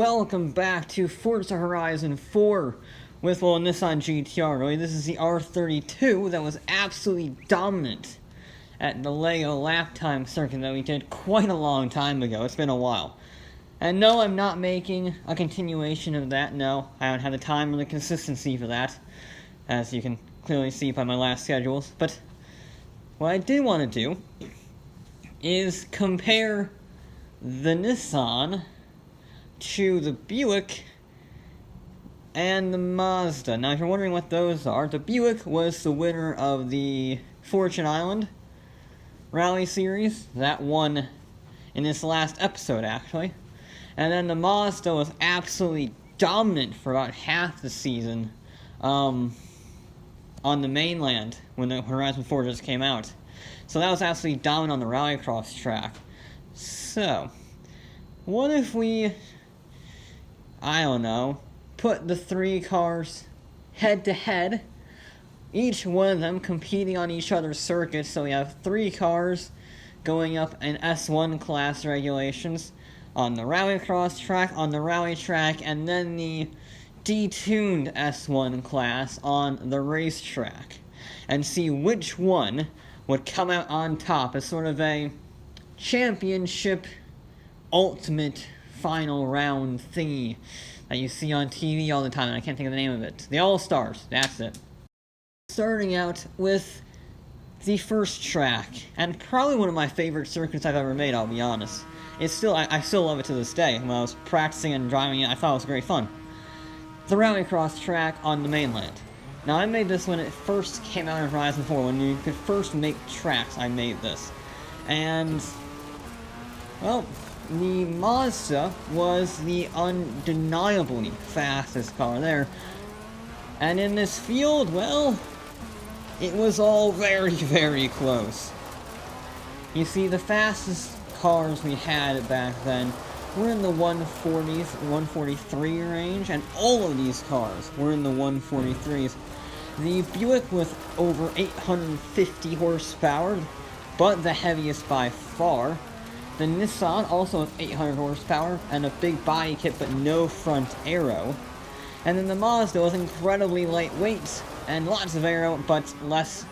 welcome back to Forza Horizon 4 with, well, Nissan GTR. Really, this is the R32 that was absolutely dominant at the Lego lap time circuit that we did quite a long time ago. It's been a while. And no, I'm not making a continuation of that. No, I haven't had the time or the consistency for that, as you can clearly see by my last schedules. But what I did want to do is compare the Nissan to the Buick and the Mazda. Now, if you're wondering what those are, the Buick was the winner of the Fortune Island Rally Series. That won in this last episode, actually. And then the Mazda was absolutely dominant for about half the season on the mainland when the Horizon 4 just came out. So that was absolutely dominant on the Rallycross track. So, what if we, I don't know, put the three cars head to head, each one of them competing on each other's circuits, so we have three cars going up in S1 class regulations on the Rallycross track, on the rally track, and then the detuned S1 class on the racetrack, and see which one would come out on top as sort of a championship ultimate final round thingy that you see on TV all the time, and I can't think of the name of it. The All-Stars, that's it. Starting out with the first track, and probably one of my favorite circuits I've ever made, I'll be honest. It's still, I still love it to this day. When I was practicing and driving it, I thought it was great fun. The Rallycross track on the mainland. Now, I made this when it first came out in Horizon 4, when you could first make tracks, I made this. And, well, the Mazda was the undeniably fastest car there. And in this field, well, it was all very, very close. You see, the fastest cars we had back then were in the 140s, 143 range, and all of these cars were in the 143s. The Buick with over 850 horsepower, but the heaviest by far. The Nissan also with 800 horsepower and a big body kit but no front aero. And then the Mazda was incredibly lightweight and lots of aero but less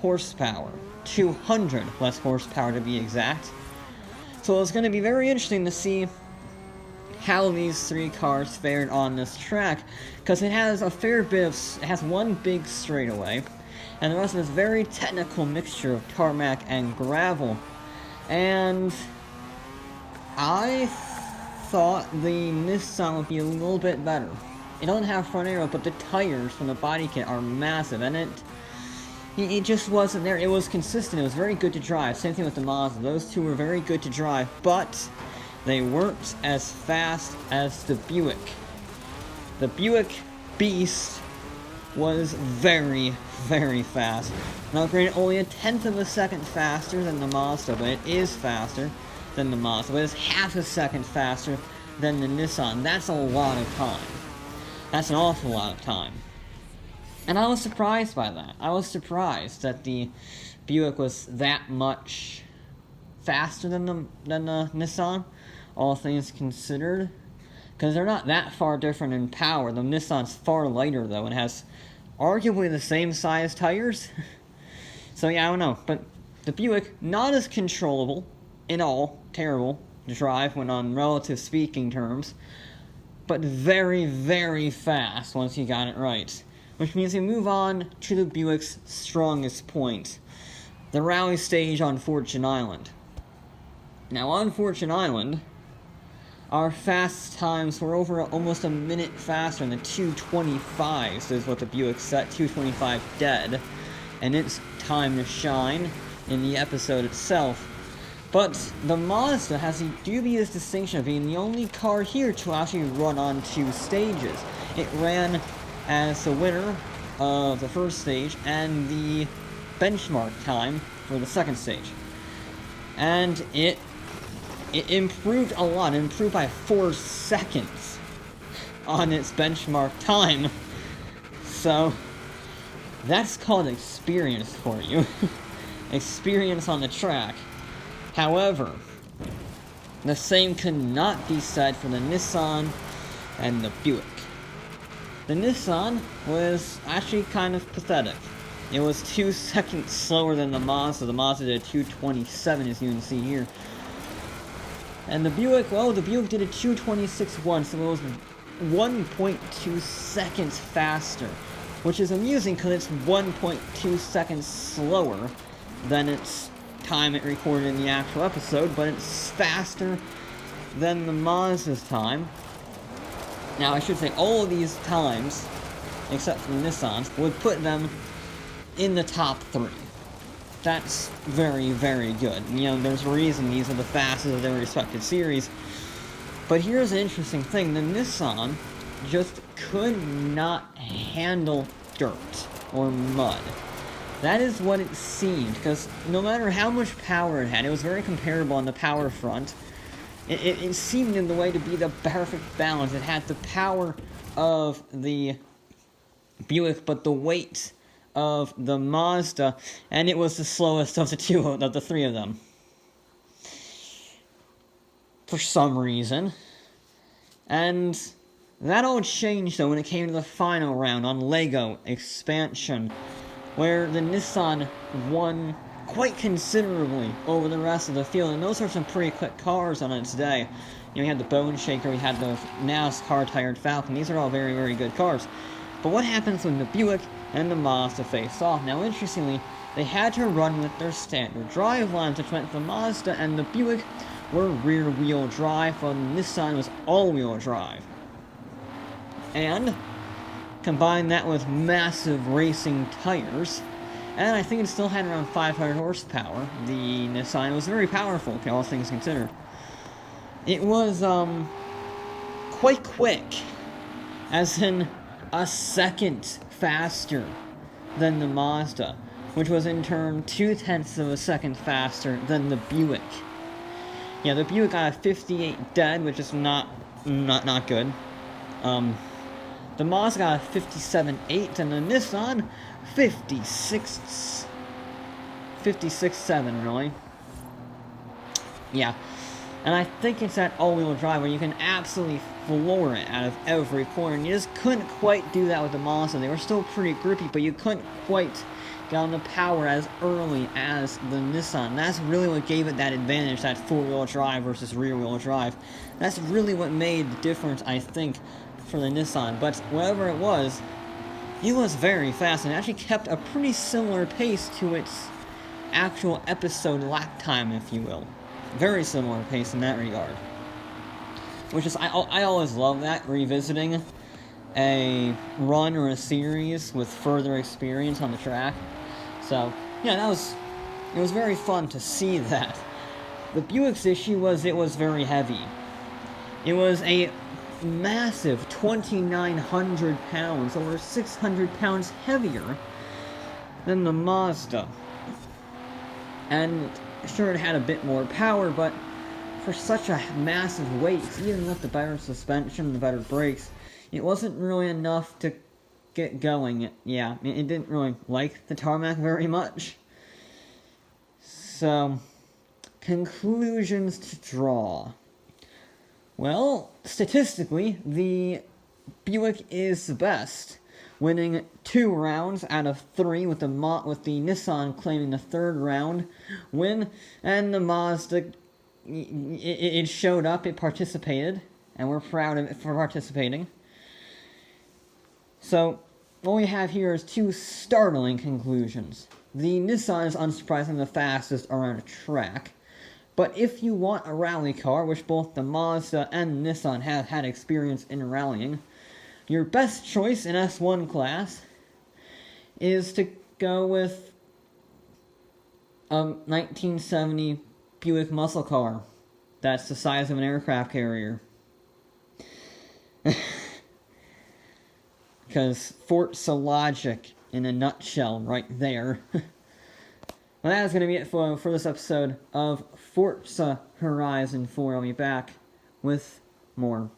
horsepower. 200 less horsepower to be exact. So it's going to be very interesting to see how these three cars fared on this track, because it has a fair bit of, it has one big straightaway, and the rest of it is a very technical mixture of tarmac and gravel. And I thought the Nissan would be a little bit better. It doesn't have front aero, but the tires from the body kit are massive, and it just wasn't there. It was consistent, it was very good to drive. Same thing with the Mazda. Those two were very good to drive, but they weren't as fast as the Buick. The Buick Beast was very, very fast. Now granted, only a tenth of a second faster than the Mazda, but it is faster than the Mazda. But it's half a second faster than the Nissan. That's a lot of time. That's an awful lot of time. And I was surprised by that. I was surprised that the Buick was that much faster than the Nissan, all things considered. Because they're not that far different in power. The Nissan's far lighter, though, and has arguably the same size tires. So yeah, I don't know. But the Buick, not as controllable in all, terrible to drive when on relative speaking terms, but very, very fast once you got it right. Which means we move on to the Buick's strongest point, the rally stage on Fortune Island. Now, on Fortune Island, our fast times were over almost a minute faster than the 225s, is what the Buick set, 225 dead, and its time to shine in the episode itself. But the Mazda has the dubious distinction of being the only car here to actually run on two stages. It ran as the winner of the first stage and the benchmark time for the second stage. And it improved a lot. It improved by 4 seconds on its benchmark time. So that's called experience for you. Experience on the track. However, the same could not be said for the Nissan and the Buick. The Nissan was actually kind of pathetic. It was 2 seconds slower than the Mazda. The Mazda did a 2:27, as you can see here. And the Buick, well, the Buick did a 2:26.1, so it was 1.2 seconds faster. Which is amusing because it's 1.2 seconds slower than its time it recorded in the actual episode, but it's faster than the Mazda's time. Now, I should say all of these times, except for the Nissans, would put them in the top 3. That's very, very good. You know, there's a reason these are the fastest of their respective series. But here's an interesting thing. The Nissan just could not handle dirt or mud. That is what it seemed, because no matter how much power it had, it was very comparable on the power front. It seemed in the way to be the perfect balance. It had the power of the Buick, but the weight of the Mazda, and it was the slowest of the three of them. For some reason. And that all changed, though, when it came to the final round on Lego Expansion, where the Nissan won quite considerably over the rest of the field, and those are some pretty quick cars on its day. You know, we had the Bone Shaker, we had the NASCAR Tired Falcon. These are all very, very good cars. But what happens when the Buick and the Mazda face off? Now, interestingly, they had to run with their standard drive lines, which meant the Mazda and the Buick were rear-wheel drive, while the Nissan was all-wheel drive. And combine that with massive racing tires, and I think it still had around 500 horsepower. The Nissan was very powerful, all things considered. It was, quite quick, as in a second faster than the Mazda, which was in turn 0.2 of a second faster than the Buick. Yeah, the Buick got a 58 dead, which is not good. The Mazda got a 57.8, and the Nissan 56.7, really. Yeah. And I think it's that all-wheel drive where you can absolutely floor it out of every corner. And you just couldn't quite do that with the Mazda. They were still pretty grippy, but you couldn't quite get on the power as early as the Nissan. That's really what gave it that advantage, that four-wheel drive versus rear-wheel drive. That's really what made the difference, I think, for the Nissan. But whatever it was very fast, and actually kept a pretty similar pace to its actual episode lap time, if you will. Very similar pace in that regard. Which is, I always love that, revisiting a run or a series with further experience on the track. So, yeah, it was very fun to see that. The Buick's issue was it was very heavy. It was a massive 2,900 pounds, over 600 pounds heavier than the Mazda. And sure, it had a bit more power, but for such a massive weight, even with the better suspension, the better brakes, it wasn't really enough to get going. Yeah, it didn't really like the tarmac very much. So, conclusions to draw. Well, statistically, the Buick is the best, winning 2 rounds out of 3, with the Nissan claiming the 3rd round win, and the Mazda, it showed up, it participated, and we're proud of it for participating. So, what we have here is 2 startling conclusions. The Nissan is unsurprisingly the fastest around a track, but if you want a rally car, which both the Mazda and Nissan have had experience in rallying, your best choice in S1 class is to go with a 1970 Buick muscle car that's the size of an aircraft carrier. Because Forza logic in a nutshell right there. Well, that is going to be it for this episode of Forza Horizon 4. I'll be back with more.